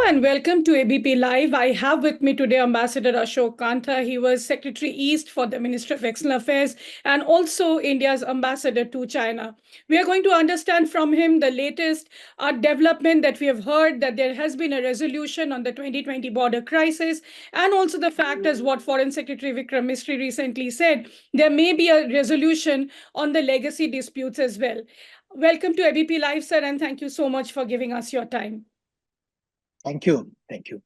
and welcome to ABP Live. I have with me today Ambassador Ashok Kantha. He was Secretary East for the Ministry of External Affairs and also India's ambassador to China. We are going to understand from him the latest development that we have heard, that there has been a resolution on the 2020 border crisis, and also the fact, as what Foreign Secretary Vikram Misri recently said, there may be a resolution on the legacy disputes as well. Welcome to ABP Live, sir, and thank you so much for giving us your time. Thank you. Thank you.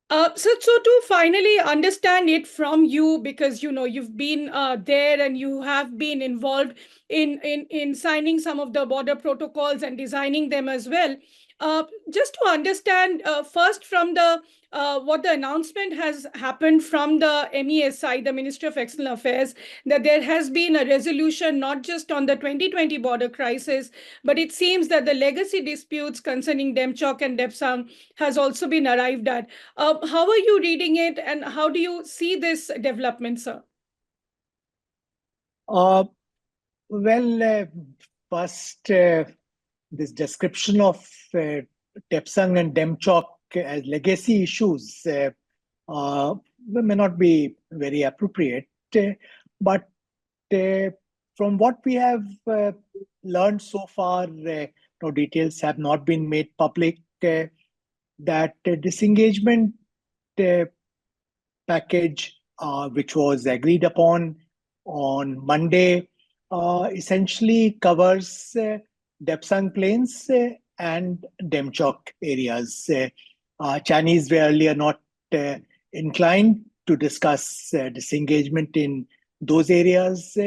So to finally understand it from you, because you've been there and you have been involved in signing some of the border protocols and designing them as well. Just to understand first from the what the announcement has happened from the MES side, the Ministry of External Affairs, that there has been a resolution not just on the 2020 border crisis, but it seems that the legacy disputes concerning Demchok and Depsang has also been arrived at. How are you reading it, and how do you see this development, sir? First, this description of Depsang and Demchok as legacy issues may not be very appropriate, but from what we have learned so far, no details have not been made public. That disengagement package, which was agreed upon on Monday, essentially covers Depsang Plains and Demchok areas. Chinese were earlier not inclined to discuss disengagement in those areas,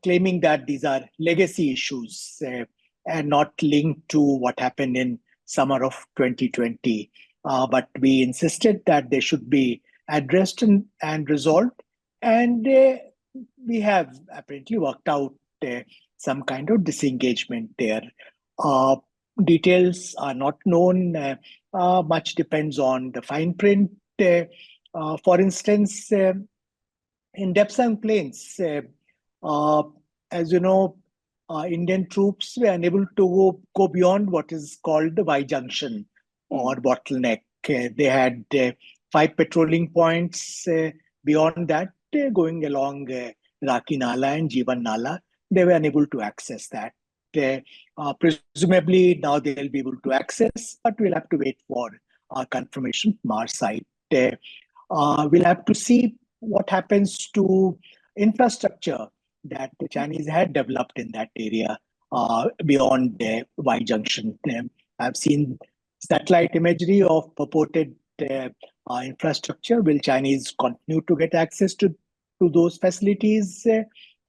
claiming that these are legacy issues and not linked to what happened in summer of 2020. But we insisted that they should be addressed and resolved. And we have apparently worked out some kind of disengagement there. Details are not known. Much depends on the fine print. For instance, in Depsang Plains, as you know, Indian troops were unable to go beyond what is called the Y junction or bottleneck. They had 5 patrolling points. Beyond that, going along Raki Nala and Jivan Nala, they were unable to access that. Presumably now they'll be able to access, but we'll have to wait for confirmation from our side. We'll have to see what happens to infrastructure that the Chinese had developed in that area beyond Y junction. I've seen satellite imagery of purported infrastructure. Will Chinese continue to get access to those facilities?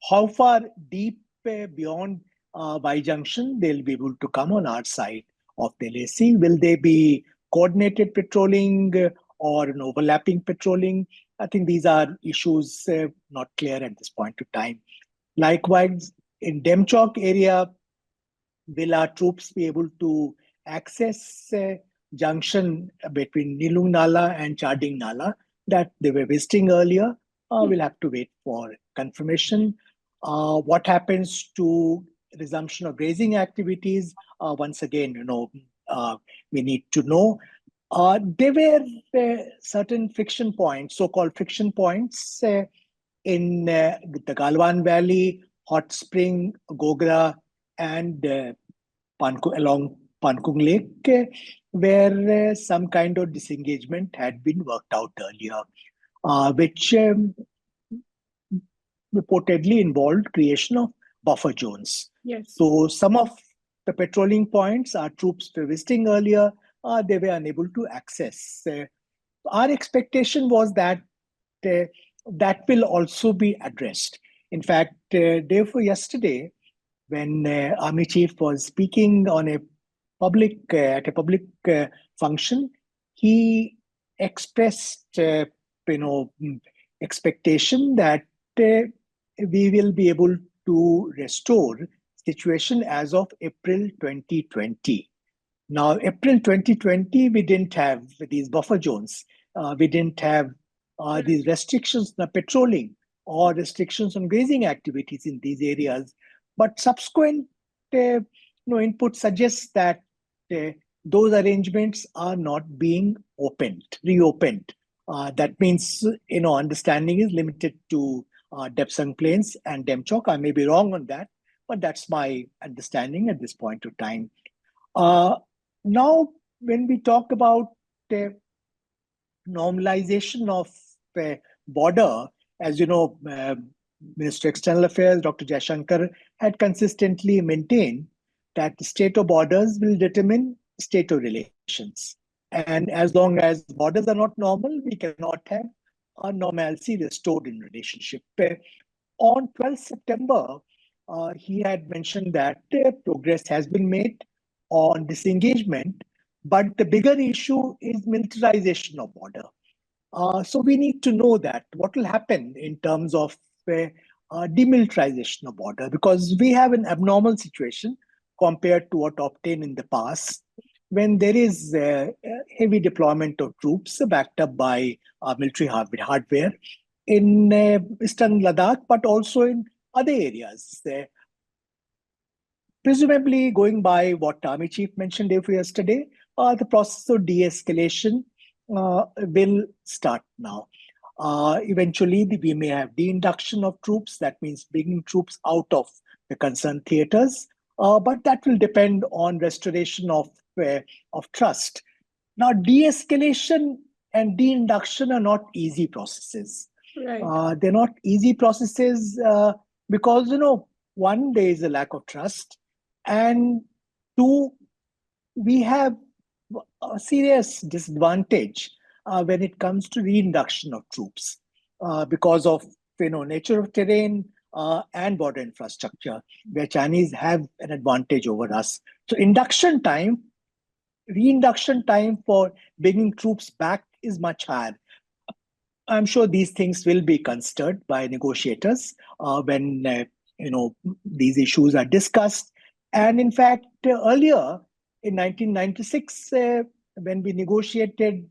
How far deep beyond Y junction they'll be able to come on our side of the LAC? Will they be coordinated patrolling or an overlapping patrolling? I think these are issues not clear at this point of time. Likewise, in Demchok area, will our troops be able to access junction between Nilung Nala and Charding Nala that they were visiting earlier? We'll have to wait for confirmation. What happens to resumption of grazing activities? Once again, we need to know. There were certain friction points, so-called friction points in the Galwan Valley, Hot Spring, Gogra, and along Pankung Lake, where some kind of disengagement had been worked out earlier, which reportedly involved creation of buffer zones. Yes. So some of the patrolling points our troops were visiting earlier, they were unable to access. Our expectation was that that will also be addressed. In fact, therefore, yesterday, when Army Chief was speaking on a public at a public function, he expressed, expectation that we will be able to restore situation as of April 2020. Now, April 2020, we didn't have these buffer zones. We didn't have these restrictions on patrolling or restrictions on grazing activities in these areas. But subsequent input suggests that those arrangements are not being reopened. That means, understanding is limited to Depsang Plains and Demchok. I may be wrong on that, but that's my understanding at this point of time. Now, when we talk about uh, normalization of border, as you know, Minister of External Affairs, Dr. Jaishankar, had consistently maintained that the state of borders will determine state of relations. And as long as borders are not normal, we cannot have a normalcy restored in relationship. On 12th September, he had mentioned that progress has been made on disengagement, but the bigger issue is militarization of border. So we need to know that what will happen in terms of demilitarization of border, because we have an abnormal situation compared to what obtained in the past, when there is heavy deployment of troops backed up by military hardware in eastern Ladakh, but also in other areas. Presumably, going by what Army Chief mentioned yesterday, the process of de-escalation will start now. Eventually, we may have de-induction of troops. That means bringing troops out of the concerned theaters. But that will depend on restoration of trust. Now, de-escalation and de-induction are not easy processes. Right. They're not easy processes because, one, there is a lack of trust, and two, we have a serious disadvantage when it comes to reinduction of troops because of nature of terrain and border infrastructure, where Chinese have an advantage over us. So reinduction time for bringing troops back is much higher. I'm sure these things will be considered by negotiators when these issues are discussed. And in fact, earlier in 1996, when we negotiated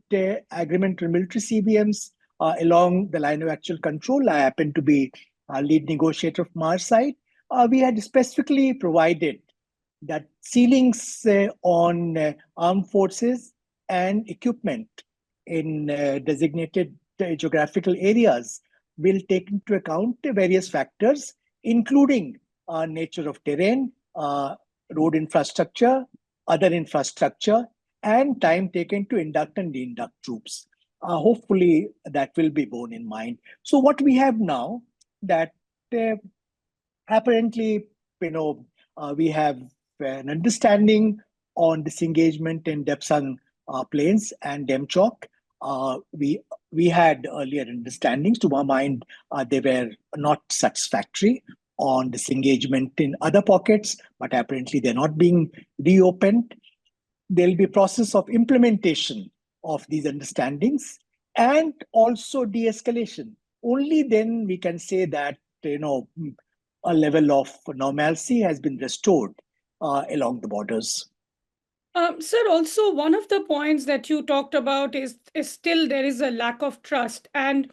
agreement on military CBMs along the line of actual control, I happened to be lead negotiator from our side. We had specifically provided that ceilings on armed forces and equipment in designated geographical areas will take into account various factors, including nature of terrain, road infrastructure, other infrastructure, and time taken to induct and de-induct troops. Hopefully, that will be borne in mind. So what we have now, that apparently, we have an understanding on disengagement in Depsang Plains and Demchok. We had earlier understandings. To my mind, they were not satisfactory on disengagement in other pockets, but apparently they're not being reopened. There'll be a process of implementation of these understandings and also de-escalation. Only then we can say that a level of normalcy has been restored along the borders. Sir, also one of the points that you talked about is still there is a lack of trust. And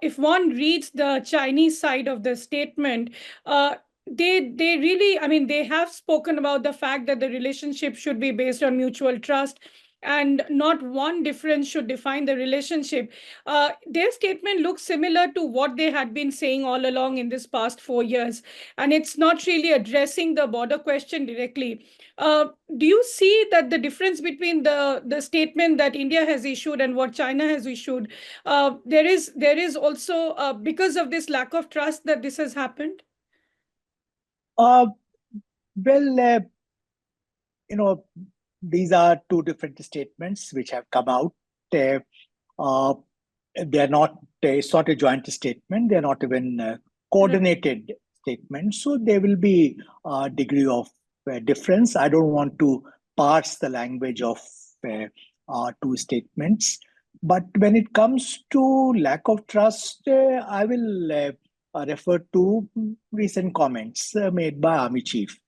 if one reads the Chinese side of the statement, they really, I mean, they have spoken about the fact that the relationship should be based on mutual trust, and not one difference should define the relationship. Their statement looks similar to what they had been saying all along in this past 4 years, and it's not really addressing the border question directly. Do you see that the difference between the statement that India has issued and what China has issued, there is also because of this lack of trust that this has happened? Uh, well, these are two different statements which have come out. Uh, they're not, it's not a joint statement. They're not even coordinated statements. So there will be a degree of difference. I don't want to parse the language of two statements. But when it comes to lack of trust, I will refer to recent comments made by Army Chief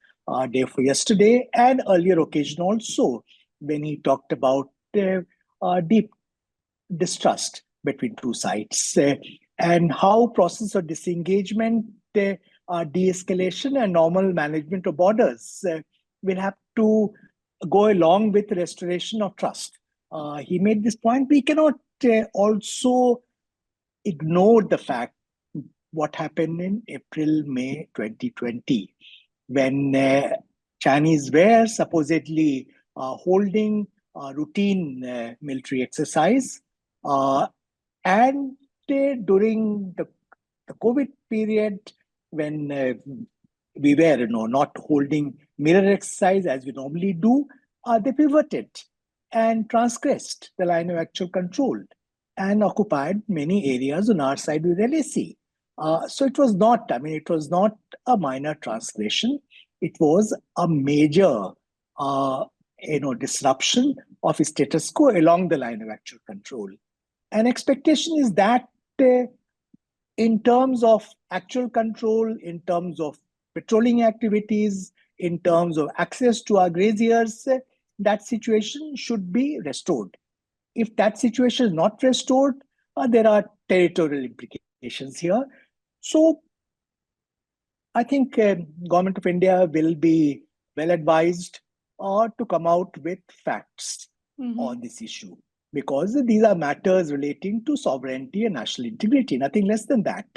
day for yesterday and earlier occasion also, when he talked about deep distrust between two sides and how process of disengagement, de-escalation and normal management of borders will have to go along with restoration of trust. He made this point. We cannot also ignore the fact what happened in April, May 2020, when Chinese were supposedly holding routine military exercise. And during the COVID period, when we were not holding mirror exercise as we normally do, they pivoted and transgressed the line of actual control and occupied many areas on our side with LAC. So it was not, it was not a minor transgression. It was a major, disruption of status quo along the line of actual control. And expectation is that in terms of actual control, in terms of patrolling activities, in terms of access to our graziers, that situation should be restored. If that situation is not restored, there are territorial implications here. So I think Government of India will be well advised to come out with facts on this issue, because these are matters relating to sovereignty and national integrity, nothing less than that.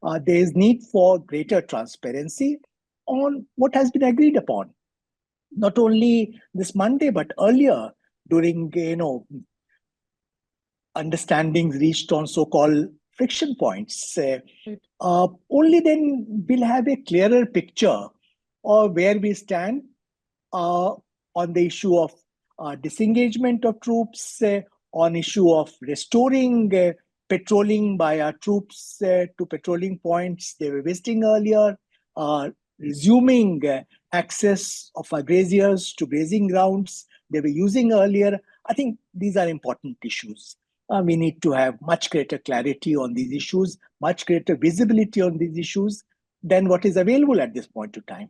There is need for greater transparency on what has been agreed upon, not only this Monday, but earlier during, understandings reached on so-called friction points. Only then we'll have a clearer picture of where we stand on the issue of disengagement of troops, on issue of restoring patrolling by our troops to patrolling points they were visiting earlier, resuming access of our graziers to grazing grounds they were using earlier. I think these are important issues. We need to have much greater clarity on these issues, much greater visibility on these issues than what is available at this point of time.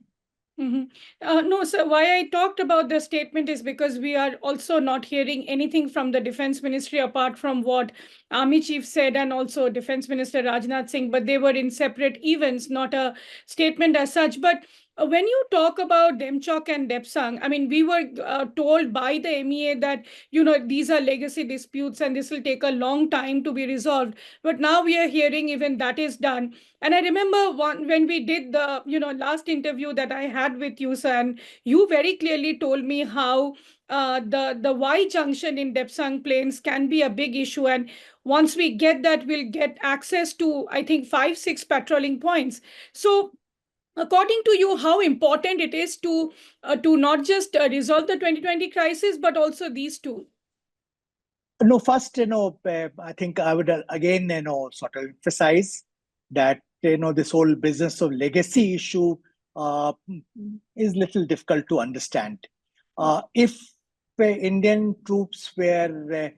No, sir, why I talked about the statement is because we are also not hearing anything from the Defense Ministry apart from what Army Chief said and also Defense Minister Rajnath Singh, but they were in separate events, not a statement as such. But when you talk about Demchok and Depsang, we were told by the MEA that, these are legacy disputes and this will take a long time to be resolved. But now we are hearing even that is done. And I remember when we did the, last interview that I had with you, sir, and you very clearly told me how the Y junction in Depsang Plains can be a big issue. And once we get that, we'll get access to, I think, 5-6 patrolling points. So according to you, how important it is to not just resolve the 2020 crisis, but also these two? No, first, I think I would again, sort of emphasize that, this whole business of legacy issue is little difficult to understand. If Indian troops were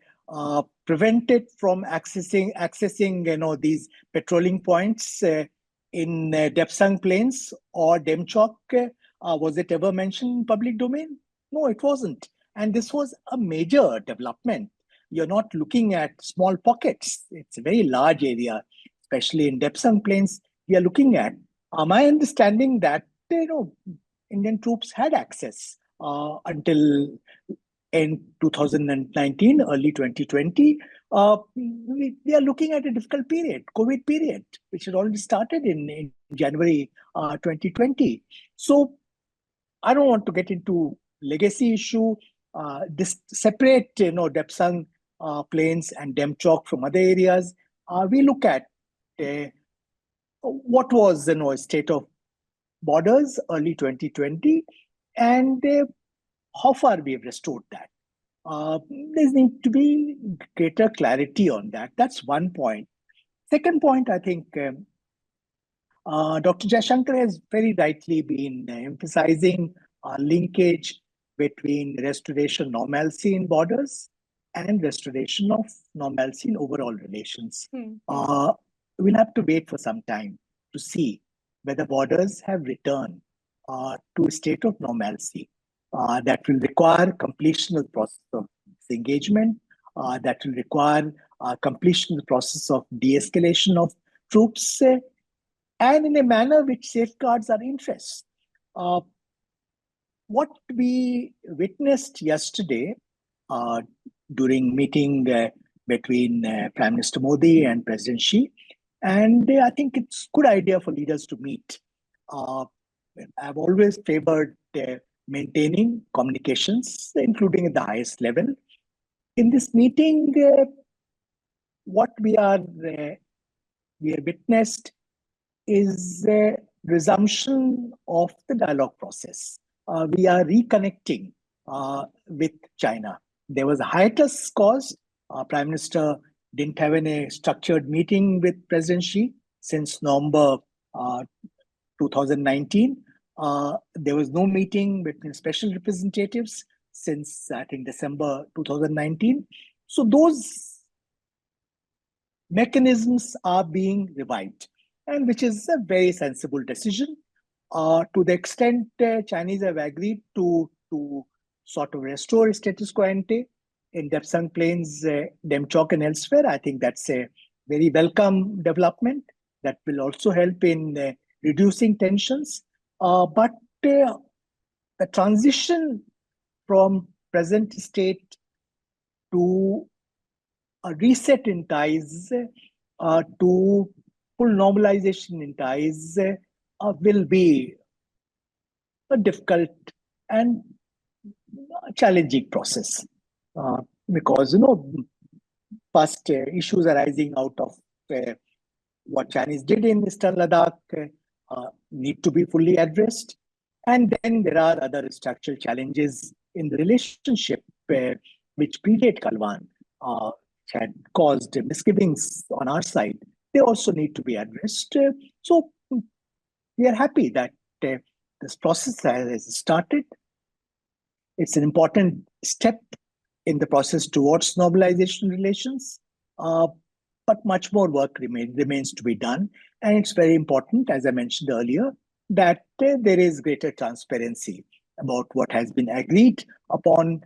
prevented from accessing, these patrolling points in Depsang Plains or Demchok, was it ever mentioned in public domain? No, it wasn't. And this was a major development. You're not looking at small pockets. It's a very large area, especially in Depsang Plains. We are looking at. My understanding that Indian troops had access until end 2019, early 2020. We are looking at a difficult period, COVID period, which had already started in January 2020. So I don't want to get into legacy issue. This separate, Depsang Plains and Demchok from other areas. We look at what was state of borders early 2020 and how far we have restored that. There needs to be greater clarity on that. That's one point. Second point, I think Dr. Jaishankar has very rightly been emphasizing linkage between restoration normalcy in borders and restoration of normalcy in overall relations. We'll have to wait for some time to see whether borders have returned to a state of normalcy. That will require completion of the process of disengagement, that will require completion of the process of de-escalation of troops, and in a manner which safeguards our interests. what we witnessed yesterday during meeting between Prime Minister Modi and President Xi, and I think it's a good idea for leaders to meet. I've always favored maintaining communications, including at the highest level. In this meeting, what we have witnessed is a resumption of the dialogue process. We are reconnecting with China. There was a hiatus caused. Prime Minister didn't have any structured meeting with President Xi since November 2019. There was no meeting between special representatives since, I think, December 2019. So those mechanisms are being revived, and which is a very sensible decision. To the extent Chinese have agreed to sort of restore status quo ante in Depsang Plains, Demchok and elsewhere, I think that's a very welcome development that will also help in reducing tensions. But the transition from present state to a reset in ties, to full normalization in ties, will be a difficult and challenging process, because first issues arising out of what Chinese did in Eastern Ladakh need to be fully addressed, and then there are other structural challenges in the relationship which predate Kalwan, which had caused misgivings on our side. They also need to be addressed. So we are happy that this process has started. It's an important step in the process towards normalization relations, but much more work remains to be done. And it's very important, as I mentioned earlier, that there is greater transparency about what has been agreed upon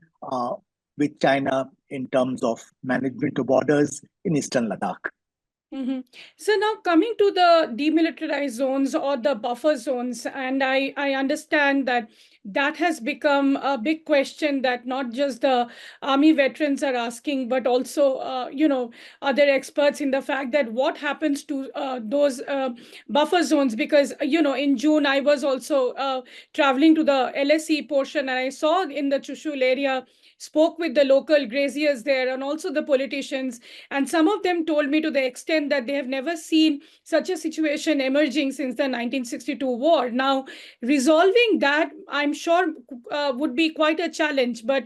with China in terms of management of borders in Eastern Ladakh. Mm-hmm. So now coming to the demilitarized zones or the buffer zones, and I understand that has become a big question that not just the army veterans are asking, but also other experts in the fact that what happens to those buffer zones, because in June I was also traveling to the LAC portion, and I saw in the Chushul area, spoke with the local graziers there and also the politicians, and some of them told me to the extent that they have never seen such a situation emerging since the 1962 war. Now, resolving that, I'm sure, would be quite a challenge. But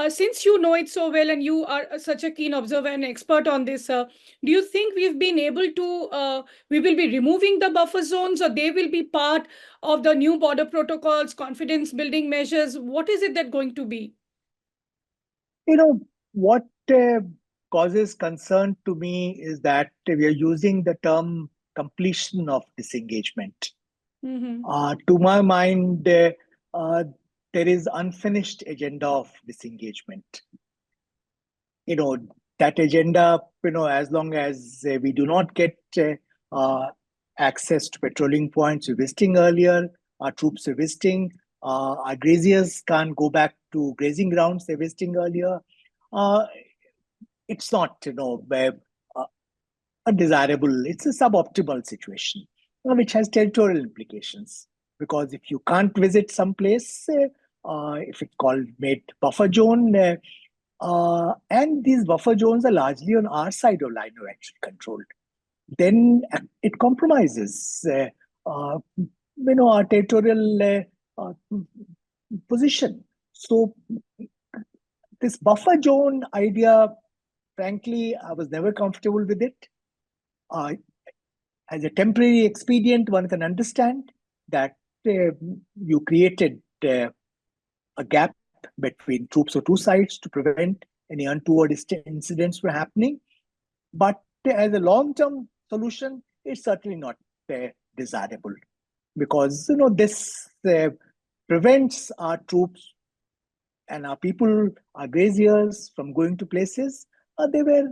since you know it so well and you are such a keen observer and expert on this, do you think we've been able to, we will be removing the buffer zones, or they will be part of the new border protocols, confidence building measures? What is it that going to be? What causes concern to me is that we are using the term completion of disengagement. Mm-hmm. To my mind, there is unfinished agenda of disengagement. That agenda, as long as we do not get access to patrolling points we visiting earlier, our troops are visiting, our graziers can't go back to grazing grounds they were visiting earlier. It's not, a desirable, it's a suboptimal situation, which has territorial implications. Because if you can't visit some place, if it's called made buffer zone, and these buffer zones are largely on our side of line of action control, then it compromises our territorial position. So this buffer zone idea, frankly, I was never comfortable with it. As a temporary expedient, one can understand that you created a gap between troops of two sides to prevent any untoward incidents from happening. But as a long-term solution, it's certainly not desirable, because this prevents our troops and our people, our graziers, from going to places they were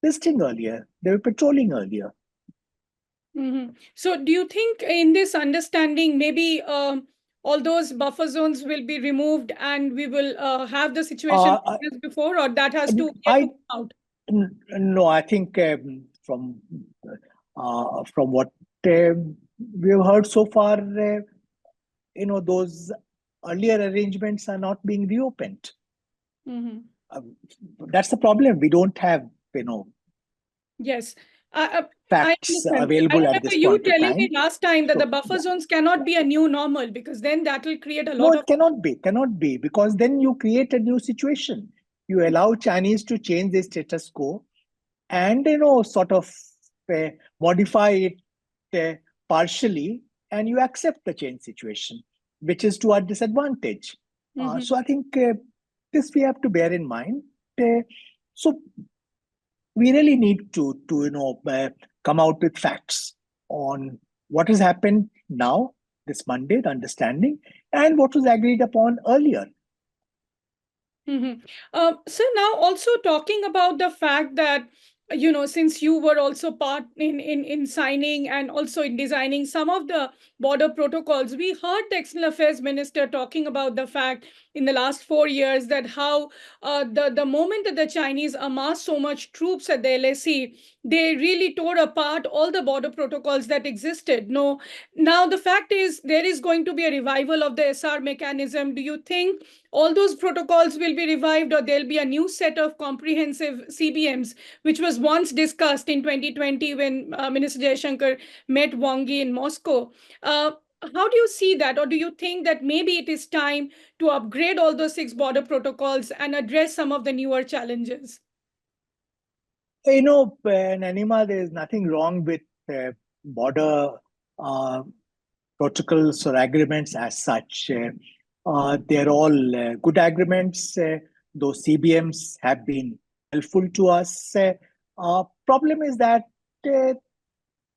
visiting earlier, they were patrolling earlier. Mm-hmm. So do you think in this understanding, maybe all those buffer zones will be removed and we will have the situation as before, or that has to yet to come out? No, I think from what we've heard so far, those earlier arrangements are not being reopened. That's the problem. We don't have, Yes. facts available at this point. I remember you telling me last time that the buffer zones cannot be a new normal, because then that will create a lot of... No, it cannot be, because then you create a new situation. You allow Chinese to change their status quo and, sort of modify it partially, and you accept the change situation, which is to our disadvantage. So I think this we have to bear in mind. So we really need to come out with facts on what has happened now, this Monday, the understanding, and what was agreed upon earlier. So now also talking about the fact that, since you were also part in signing and also in designing some of the border protocols, we heard the External Affairs Minister talking about the fact in the last 4 years that how the moment that the Chinese amassed so much troops at the LAC, they really tore apart all the border protocols that existed. No, now the fact is there is going to be a revival of the SR mechanism. Do you think all those protocols will be revived, or there'll be a new set of comprehensive CBMs, which was once discussed in 2020 when Minister Jaishankar met Wang Yi in Moscow? How do you see that? Or do you think that maybe it is time to upgrade all those 6 border protocols and address some of the newer challenges? Nayanima, there is nothing wrong with border protocols or agreements as such. They're all good agreements. Those CBMs have been helpful to us. Problem is that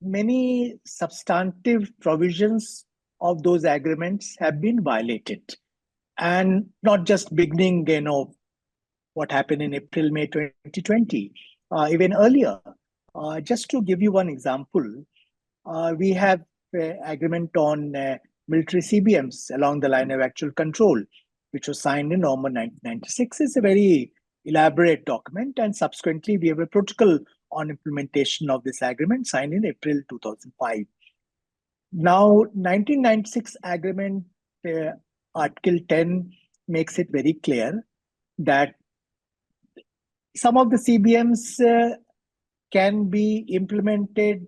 many substantive provisions of those agreements have been violated. And not just beginning, what happened in April, May 2020, even earlier. Just to give you one example, we have agreement on military CBMs along the line of actual control, which was signed in November 1996. It's a very elaborate document, and subsequently we have a protocol on implementation of this agreement signed in April 2005. Now, 1996 agreement, Article 10 makes it very clear that some of the CBMs can be implemented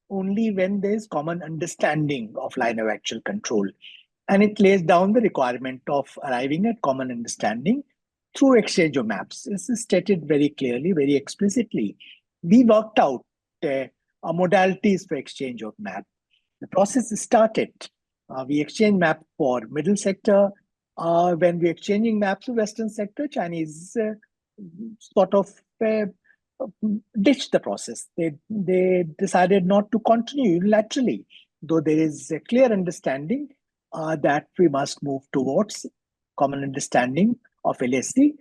only when there is common understanding of line of actual control. And it lays down the requirement of arriving at common understanding through exchange of maps. This is stated very clearly, very explicitly. We worked out modalities for exchange of map. The process started. We exchange map for middle sector. When we're exchanging maps for Western sector, Chinese sort of ditched the process. They decided not to continue unilaterally, though there is a clear understanding that we must move towards common understanding of LAC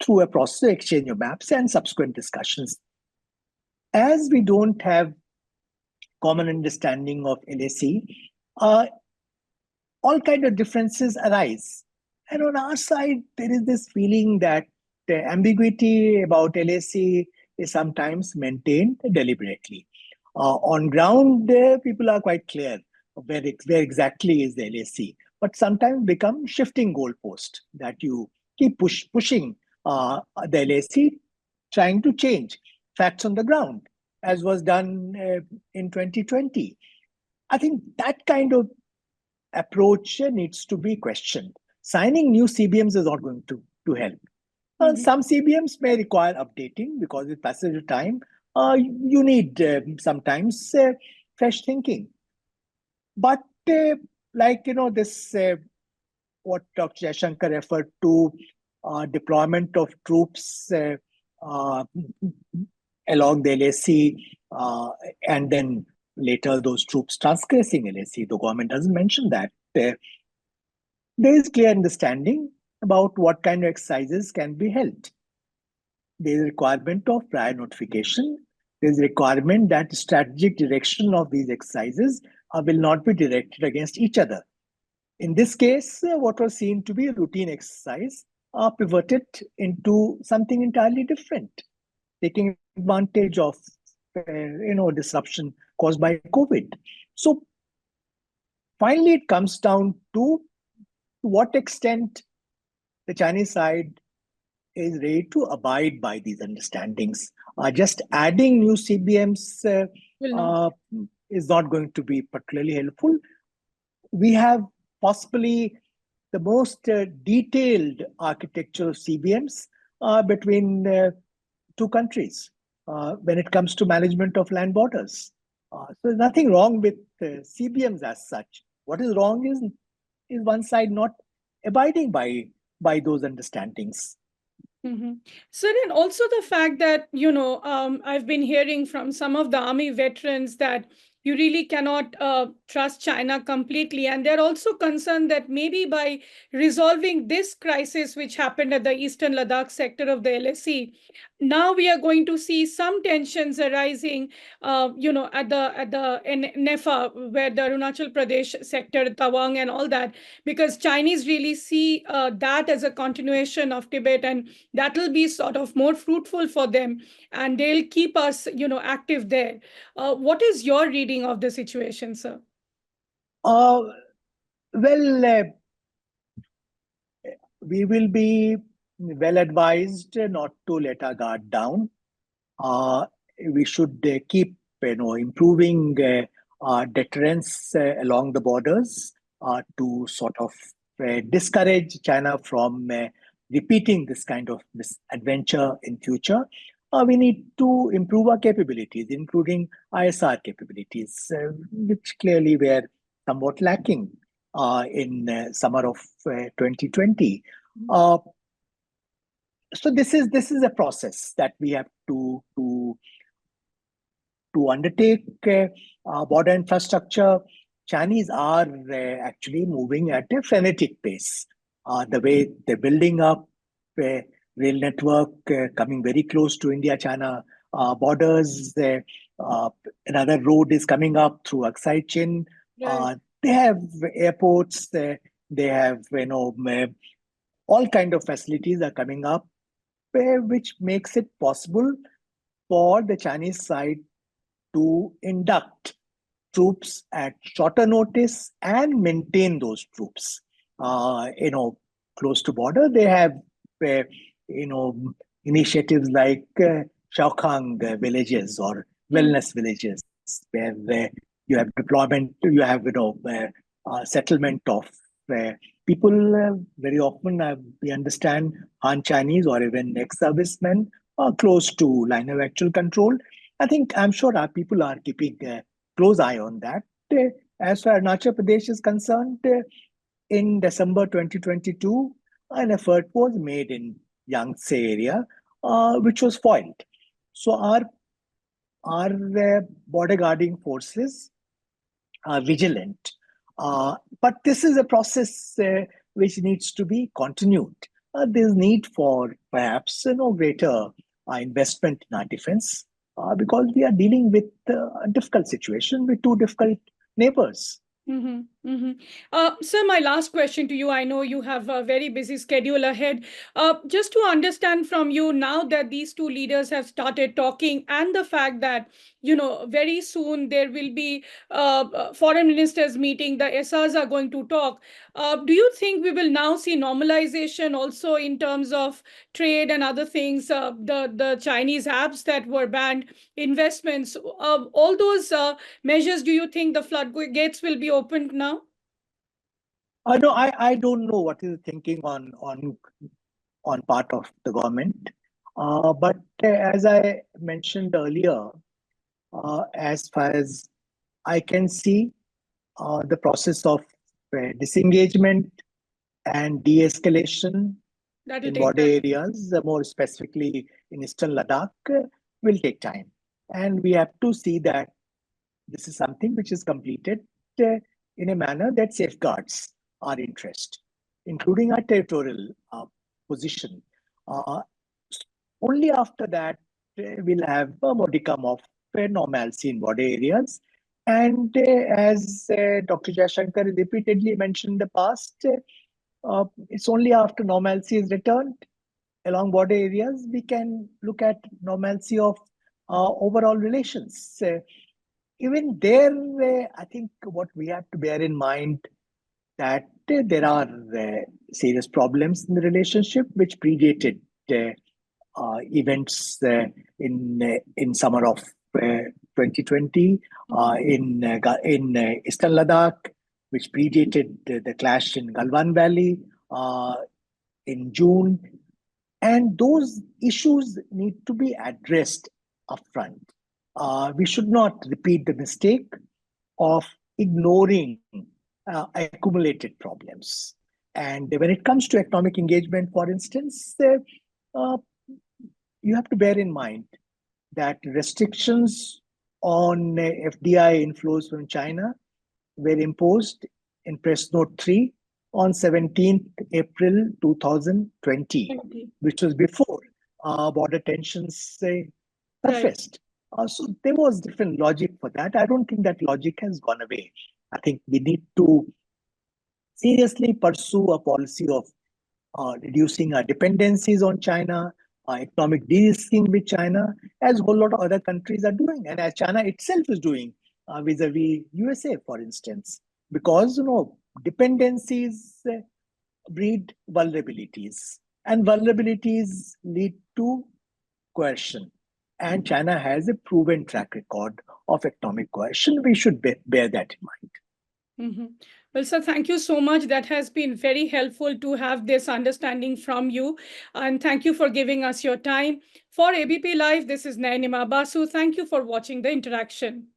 through a process of exchange of maps and subsequent discussions. As we don't have common understanding of LAC, all kinds of differences arise. And on our side, there is this feeling that the ambiguity about LAC is sometimes maintained deliberately. On ground, people are quite clear where exactly is the LAC, but sometimes become shifting goalpost that you keep pushing the LAC, trying to change facts on the ground, as was done in 2020. I think that kind of approach needs to be questioned. Signing new CBMs is not going to help. Some CBMs may require updating because with passage of time, you need sometimes fresh thinking. But this, what Dr. Jaishankar referred to, deployment of troops along the LAC, and then later those troops transgressing LAC, the government doesn't mention that. There is clear understanding about what kind of exercises can be held. There is a requirement of prior notification. There is a requirement that the strategic direction of these exercises will not be directed against each other. In this case, what was seen to be a routine exercise pivoted into something entirely different, taking advantage of disruption caused by COVID. So finally, it comes down to what extent the Chinese side is ready to abide by these understandings. Just adding new CBMs Will not. uh, is not going to be particularly helpful. We have possibly the most detailed architecture of CBMs between two countries when it comes to management of land borders. So there's nothing wrong with CBMs as such. What is wrong is one side not abiding by those understandings. Mm-hmm. So then also the fact that, I've been hearing from some of the army veterans that you really cannot trust China completely. And they're also concerned that maybe by resolving this crisis, which happened at the Eastern Ladakh sector of the LAC, now we are going to see some tensions arising, at the NEFA, where the Arunachal Pradesh sector, Tawang and all that, because Chinese really see that as a continuation of Tibet, and that will be sort of more fruitful for them, and they'll keep us, active there. What is your reading of the situation, sir? Uh, well, we will be well advised not to let our guard down. Uh, we should keep, improving deterrence along the borders to sort of discourage China from repeating this kind of misadventure in future. We need to improve our capabilities, including ISR capabilities, which clearly were somewhat lacking in summer of 2020. Uh, so this is a process that we have to undertake border infrastructure. Chinese are actually moving at a frenetic pace. The way they're building up a rail network coming very close to India-China borders. Uh, Another road is coming up through Aksai Chin. Right. They have airports. They have all kind of facilities are coming up, which makes it possible for the Chinese side to induct troops at shorter notice and maintain those troops. Close to border, they have, you know, initiatives like Shaokang villages or Mm. wellness villages, where you have deployment, you have, settlement of people. Very often, we understand Han Chinese or even ex-servicemen are close to line of actual control. I'm sure our people are keeping a close eye on that. As far as Arunachal Pradesh is concerned, in December 2022, an effort was made in Yangtze area, which was foiled. So our border guarding forces are vigilant. But this is a process which needs to be continued. There's need for perhaps greater investment in our defense because we are dealing with a difficult situation with two difficult neighbors. Mm-hmm, mm-hmm. Sir, my last question to you. I know you have a very busy schedule ahead. Just to understand from you, now that these two leaders have started talking, and the fact that, very soon there will be foreign ministers meeting, the SRs are going to talk. Do you think we will now see normalization also in terms of trade and other things? The Chinese apps that were banned, investments, all those measures, do you think the floodgates will be opened now? No, I don't know what is the thinking on part of the government. But as I mentioned earlier, as far as I can see, the process of disengagement and de-escalation That will in take border time. areas, more specifically in Eastern Ladakh, will take time. And we have to see that this is something which is completed uh, in a manner that safeguards our interest, including our territorial position. Uh, Only after that, we'll have a modicum of normalcy in border areas. And as Dr. Jayashankar repeatedly mentioned in the past, it's only after normalcy is returned along border areas we can look at normalcy of overall relations. Even there, I think what we have to bear in mind that there are serious problems in the relationship which predated events in summer of 2020 in Eastern Ladakh, which predated the clash in Galwan Valley in June, and those issues need to be addressed upfront. We should not repeat the mistake of ignoring accumulated problems. And when it comes to economic engagement, for instance, uh, you have to bear in mind that restrictions on FDI inflows from China were imposed in Press Note 3 on 17th April 2020, which was before border tensions surfaced. So there was different logic for that. I don't think that logic has gone away. I think we need to seriously pursue a policy of reducing our dependencies on China, economic de-risking with China, as a whole lot of other countries are doing, and as China itself is doing vis-a-vis USA, for instance, because dependencies breed vulnerabilities, and vulnerabilities lead to coercion. And China has a proven track record of economic coercion. We should bear that in mind. Well, sir, thank you so much. That has been very helpful to have this understanding from you. And thank you for giving us your time. For ABP Live, this is Nayanima Basu. Thank you for watching the interaction.